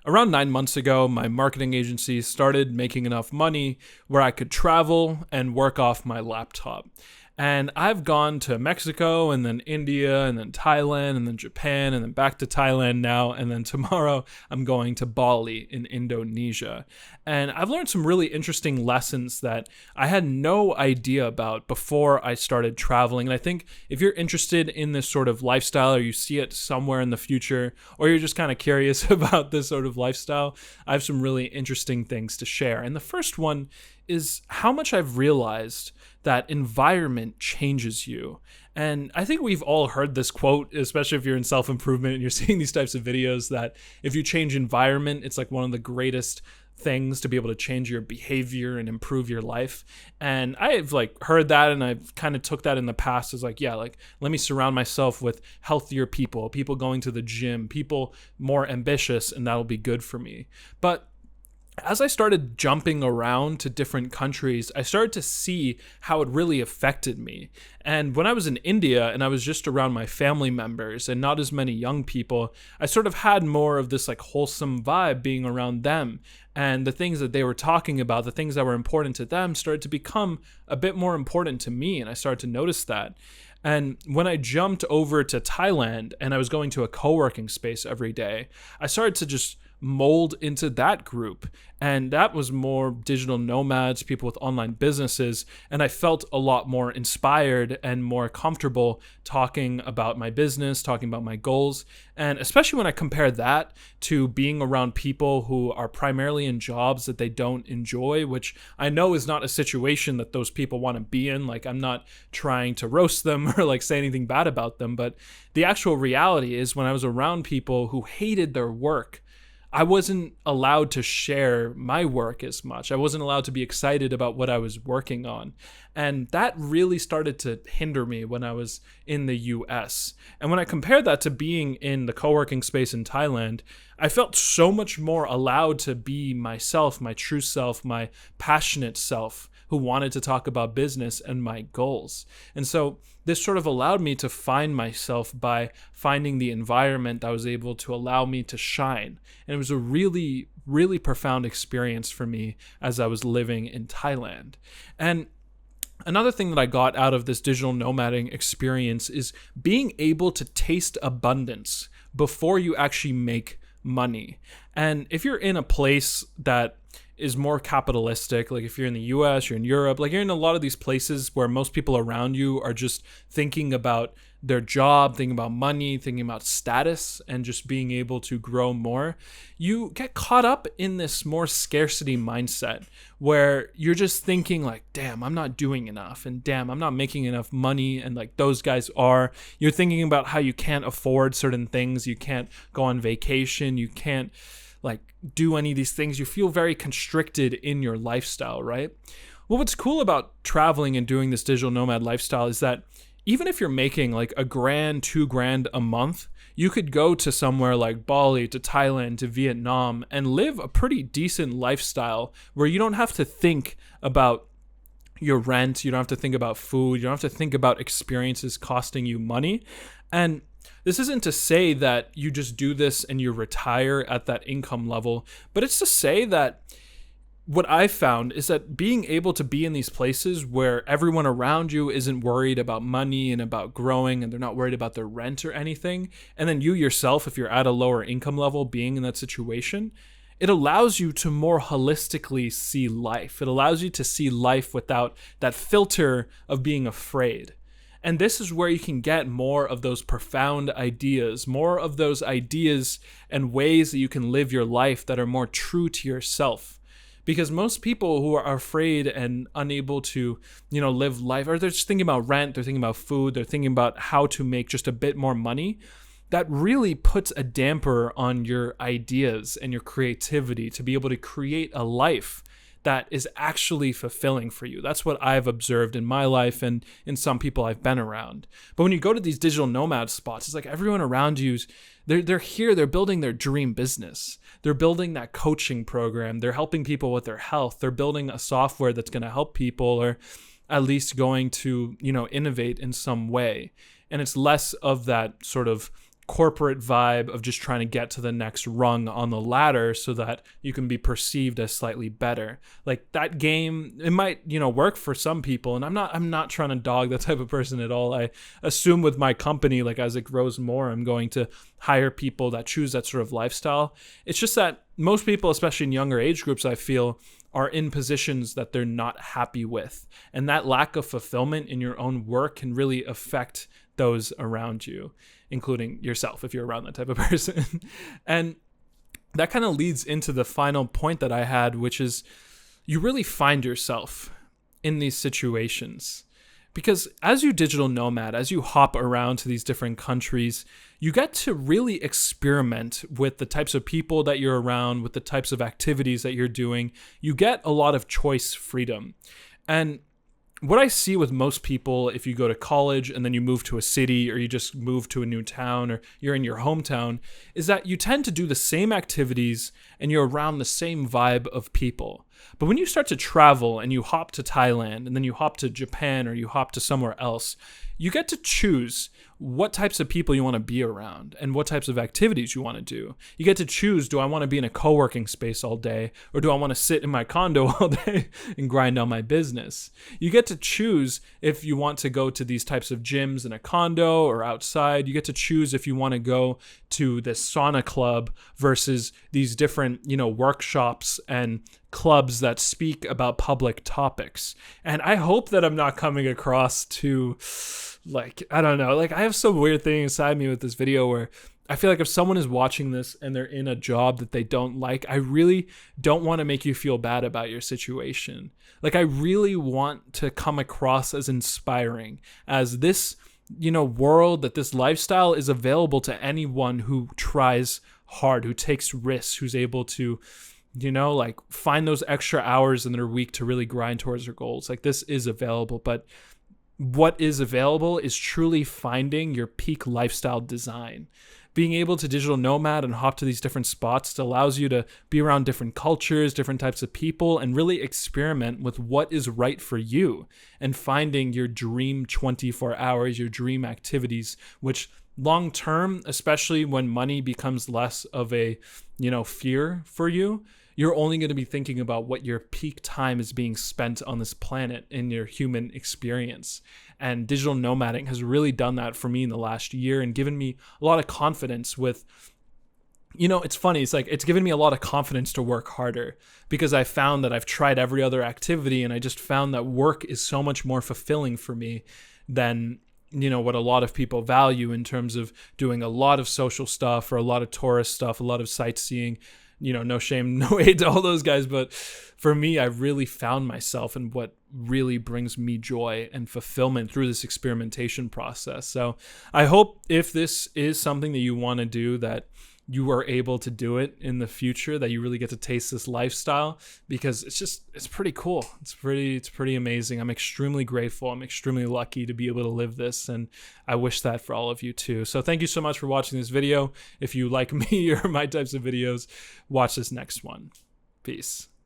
Around 9 months ago, my marketing agency started making enough money where I could travel and work off my laptop. And I've gone to Mexico and then India and then Thailand and then Japan and then back to Thailand now. And then tomorrow I'm going to Bali in Indonesia. And I've learned some really interesting lessons that I had no idea about before I started traveling. And I think if you're interested in this sort of lifestyle or you see it somewhere in the future, or you're just kind of curious about this sort of lifestyle, I have some really interesting things to share. And the first one is how much I've realized that environment changes you. And I think we've all heard this quote, especially if you're in self-improvement and you're seeing these types of videos, that if you change environment, it's like one of the greatest things to be able to change your behavior and improve your life. And I've heard that, and I've kind of took that in the past as let me surround myself with healthier people going to the gym, people more ambitious, and that'll be good for me. But as I started jumping around to different countries, I started to see how it really affected me. And when I was in India and I was just around my family members and not as many young people, I sort of had more of this wholesome vibe being around them. And the things that they were talking about, the things that were important to them, started to become a bit more important to me. And I started to notice that. And when I jumped over to Thailand and I was going to a co-working space every day, I started to just mold into that group. And that was more digital nomads, people with online businesses. And I felt a lot more inspired and more comfortable talking about my business, talking about my goals. And especially when I compare that to being around people who are primarily in jobs that they don't enjoy, which I know is not a situation that those people want to be in. I'm not trying to roast them or say anything bad about them. But the actual reality is when I was around people who hated their work, I wasn't allowed to share my work as much. I wasn't allowed to be excited about what I was working on. And that really started to hinder me when I was in the US. And when I compared that to being in the co-working space in Thailand, I felt so much more allowed to be myself, my true self, my passionate self, who wanted to talk about business and my goals. And so this sort of allowed me to find myself by finding the environment that was able to allow me to shine. And it was a really, really profound experience for me as I was living in Thailand. And another thing that I got out of this digital nomading experience is being able to taste abundance before you actually make money. And if you're in a place that is more capitalistic, if you're in the US, you're in Europe, you're in a lot of these places where most people around you are just thinking about their job, thinking about money, thinking about status, and just being able to grow more, you get caught up in this more scarcity mindset where you're just thinking damn, I'm not doing enough, and damn, I'm not making enough money, and those guys are. You're thinking about how you can't afford certain things, you can't go on vacation, you can't do any of these things. You feel very constricted in your lifestyle, right? Well, what's cool about traveling and doing this digital nomad lifestyle is that even if you're making $1,000, $2,000 a month, you could go to somewhere like Bali, to Thailand, to Vietnam, and live a pretty decent lifestyle where you don't have to think about your rent, you don't have to think about food, you don't have to think about experiences costing you money. And this isn't to say that you just do this and you retire at that income level, but it's to say that what I've found is that being able to be in these places where everyone around you isn't worried about money and about growing, and they're not worried about their rent or anything, and then you yourself, if you're at a lower income level, being in that situation, it allows you to more holistically see life. It allows you to see life without that filter of being afraid. And this is where you can get more of those profound ideas, more of those ideas and ways that you can live your life that are more true to yourself. Because most people who are afraid and unable to, live life, or they're just thinking about rent, they're thinking about food, they're thinking about how to make just a bit more money, that really puts a damper on your ideas and your creativity to be able to create a life that is actually fulfilling for you. That's what I've observed in my life and in some people I've been around. But when you go to these digital nomad spots, it's everyone around you's they're here, they're building their dream business. They're building that coaching program. They're helping people with their health. They're building a software that's going to help people, or at least going to, innovate in some way. And it's less of that sort of corporate vibe of just trying to get to the next rung on the ladder so that you can be perceived as slightly better. Like that game, it might, work for some people, and I'm not trying to dog that type of person at all. I assume with my company, like as it grows more, I'm going to hire people that choose that sort of lifestyle. It's just that most people, especially in younger age groups, I feel are in positions that they're not happy with. And that lack of fulfillment in your own work can really affect those around you, including yourself if you're around that type of person. And that kind of leads into the final point that I had, which is you really find yourself in these situations. Because as you digital nomad, as you hop around to these different countries, you get to really experiment with the types of people that you're around, with the types of activities that you're doing. You get a lot of choice freedom. And what I see with most people, if you go to college and then you move to a city, or you just move to a new town, or you're in your hometown, is that you tend to do the same activities and you're around the same vibe of people. But when you start to travel and you hop to Thailand and then you hop to Japan or you hop to somewhere else, you get to choose what types of people you want to be around and what types of activities you want to do. You get to choose, do I want to be in a co-working space all day, or do I want to sit in my condo all day and grind on my business? You get to choose if you want to go to these types of gyms in a condo or outside. You get to choose if you want to go to this sauna club versus these different, workshops and clubs that speak about public topics. And I hope that I'm not coming across too, I don't know, I have some weird thing inside me with this video where I feel like if someone is watching this and they're in a job that they don't like, I really don't want to make you feel bad about your situation. I really want to come across as inspiring, as this, world, that this lifestyle is available to anyone who tries hard, who takes risks, who's able to, find those extra hours in their week to really grind towards their goals. This is available, but what is available is truly finding your peak lifestyle design. Being able to digital nomad and hop to these different spots allows you to be around different cultures, different types of people, and really experiment with what is right for you and finding your dream 24 hours, your dream activities, which long term, especially when money becomes less of a, fear for you, you're only going to be thinking about what your peak time is being spent on this planet in your human experience. And digital nomading has really done that for me in the last year and given me a lot of confidence with, it's funny. It's given me a lot of confidence to work harder because I found that I've tried every other activity and I just found that work is so much more fulfilling for me than what a lot of people value in terms of doing a lot of social stuff or a lot of tourist stuff, a lot of sightseeing. No shame, no hate to all those guys. But for me, I really found myself in what really brings me joy and fulfillment through this experimentation process. So I hope if this is something that you want to do, that you are able to do it in the future, that you really get to taste this lifestyle, because it's pretty cool. It's pretty amazing. I'm extremely grateful. I'm extremely lucky to be able to live this, and I wish that for all of you too. So thank you so much for watching this video. If you like me or my types of videos, watch this next one. Peace.